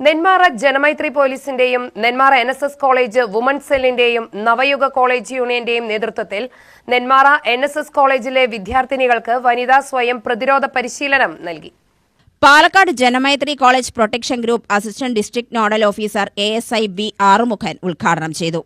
നെന്മാറ ജനമൈത്രി പോലീസിന്റെയും Nenmara NSS college women's സെല്ലിന്റെയും Navayuga college യൂണിയന്റെയും നേതൃത്വത്തിൽ നെന്മാറ NSS കോളേജിലെ വിദ്യാർത്ഥിനികൾക്ക് വനിതാ സ്വയം പ്രതിരോധ പരിശീലനം നൽകി. Palakkad Janamaithri college protection group assistant district nodal officer ASI V Arumukhan ഉദ്ഘാടനം ചെയ്തു.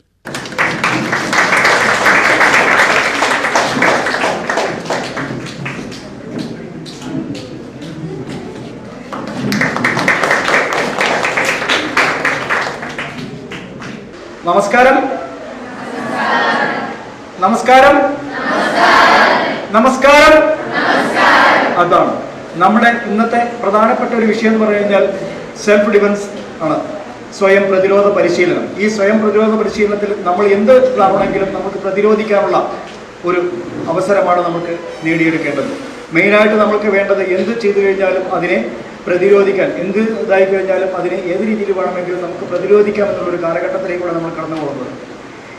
നമസ്കാരം. നമസ്കാരം. നമസ്കാരം. അതാണ് നമ്മുടെ ഇന്നത്തെ പ്രധാനപ്പെട്ട ഒരു വിഷയം എന്ന് പറഞ്ഞു കഴിഞ്ഞാൽ സെൽഫ് ഡിഫൻസ് ആണ്, സ്വയം പ്രതിരോധ പരിശീലനം. ഈ സ്വയം പ്രതിരോധ പരിശീലനത്തിൽ നമ്മൾ എന്ത് ആവണമെങ്കിലും നമുക്ക് പ്രതിരോധിക്കാനുള്ള ഒരു അവസരമാണ് നമുക്ക് നേടിയെടുക്കേണ്ടത്. മെയിനായിട്ട് നമുക്ക് വേണ്ടത് എന്ത് ചെയ്തു കഴിഞ്ഞാലും അതിനെ പ്രതിരോധിക്കാൻ, എന്ത് ഇതായി കഴിഞ്ഞാലും അതിനെ ഏത് രീതിയിൽ വേണമെങ്കിലും നമുക്ക് പ്രതിരോധിക്കാം എന്നുള്ളൊരു കാലഘട്ടത്തിലേക്കൂടെ നമ്മൾ കടന്നു പോകുന്നത്.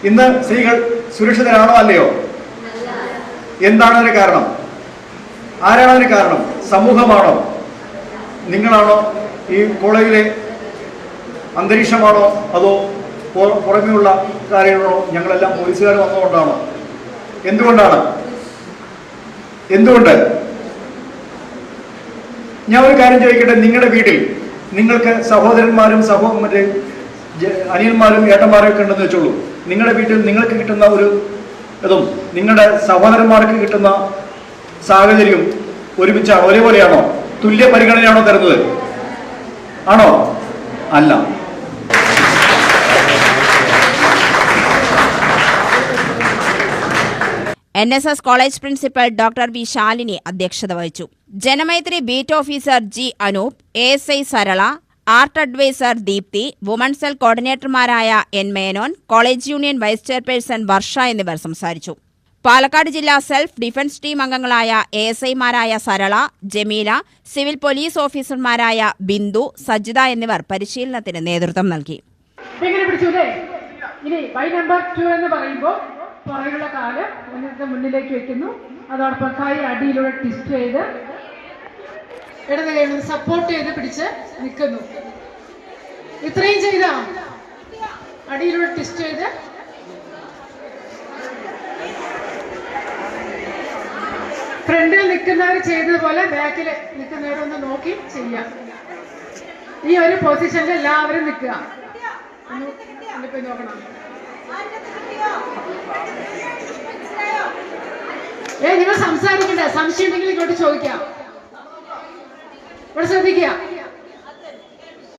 ഇന്ന് സ്ത്രീകൾ സുരക്ഷിതരാണോ അല്ലയോ? എന്താണ് അതിന് കാരണം? ആരാണ് അതിന് കാരണം? സമൂഹമാണോ? നിങ്ങളാണോ? ഈ കോളേജിലെ അന്തരീക്ഷമാണോ? അതോ പുറമെയുള്ള കാര്യങ്ങളാണോ? ഞങ്ങളെല്ലാം പോലീസുകാർ വന്നതുകൊണ്ടാണോ? എന്തുകൊണ്ടാണ്? ഞാൻ ഒരു കാര്യം ചോദിക്കട്ടെ. നിങ്ങളുടെ വീട്ടിൽ നിങ്ങൾക്ക് സഹോദരന്മാരും അനിയന്മാരും ഏട്ടന്മാരും ഒക്കെ ഉണ്ടെന്ന് വെച്ചോളൂ. നിങ്ങളുടെ വീട്ടിൽ നിങ്ങൾക്ക് കിട്ടുന്ന ഒരു ഇതും നിങ്ങളുടെ സഹോദരന്മാർക്ക് കിട്ടുന്ന സാഹചര്യം ഒരുമിച്ചാണോ? ഒരേപോലെയാണോ? തുല്യ പരിഗണനയാണോ തരുന്നത്? ആണോ? അല്ല. NSS കോളേജ് പ്രിൻസിപ്പൽ ഡോക്ടർ വി ശാലിനി അധ്യക്ഷത വഹിച്ചു. Janamaithri beat officer G Anoop, ASI Sarala, art adviser Deepthi, women's cell കോർഡിനേറ്റർമാരായ N Menon, college union vice chairperson Varsha എന്നിവർ സംസാരിച്ചു. പാലക്കാട് ജില്ലാ സെൽഫ് ഡിഫൻസ് ടീം അംഗങ്ങളായ ASIമാരായ സരള, ജമീല, സിവിൽ പോലീസ് ഓഫീസർമാരായ ബിന്ദു, സജിത എന്നിവർ പരിശീലനത്തിന് നേതൃത്വം നൽകി. പുറകുള്ള കാല് മുന്നിലേക്ക് വെക്കുന്നു. അതോടൊപ്പം കൈ അടിയിലൂടെ ട്വിസ്റ്റ് ചെയ്ത് ഇടത് കൈ സപ്പോർട്ട് ചെയ്ത് പിടിച്ച് നിൽക്കുന്നു. ഇത്രയും ചെയ്താ അടിയിലൂടെ ട്വിസ്റ്റ് ചെയ്ത് ഫ്രണ്ടിൽ നിൽക്കുന്നവർ ചെയ്തതുപോലെ ബാക്കിൽ നിൽക്കുന്നവരൊന്ന് നോക്കി ചെയ്യാം. ഈ ഒരു പൊസിഷനിൽ എല്ലാവരും നിൽക്കുക. നോക്കണം. നിങ്ങൾ സംസാരിക്കണ്ട. സംശയം ഉണ്ടെങ്കിൽ ഇങ്ങോട്ട് ചോദിക്കാം. ഇവിടെ ശ്രദ്ധിക്കുക.